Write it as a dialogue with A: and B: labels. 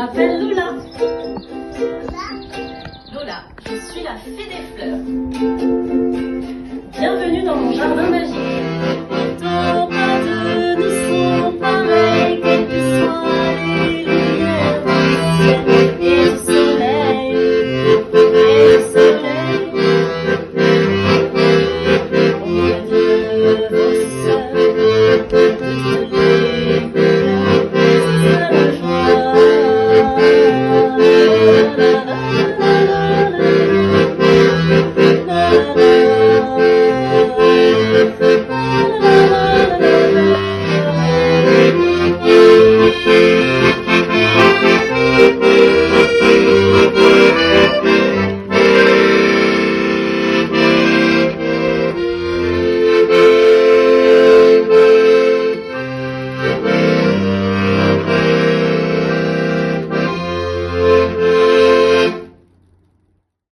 A: m'appelle Lola. Lola, je suis la fée des fleurs. Bienvenue dans mon jardin magique.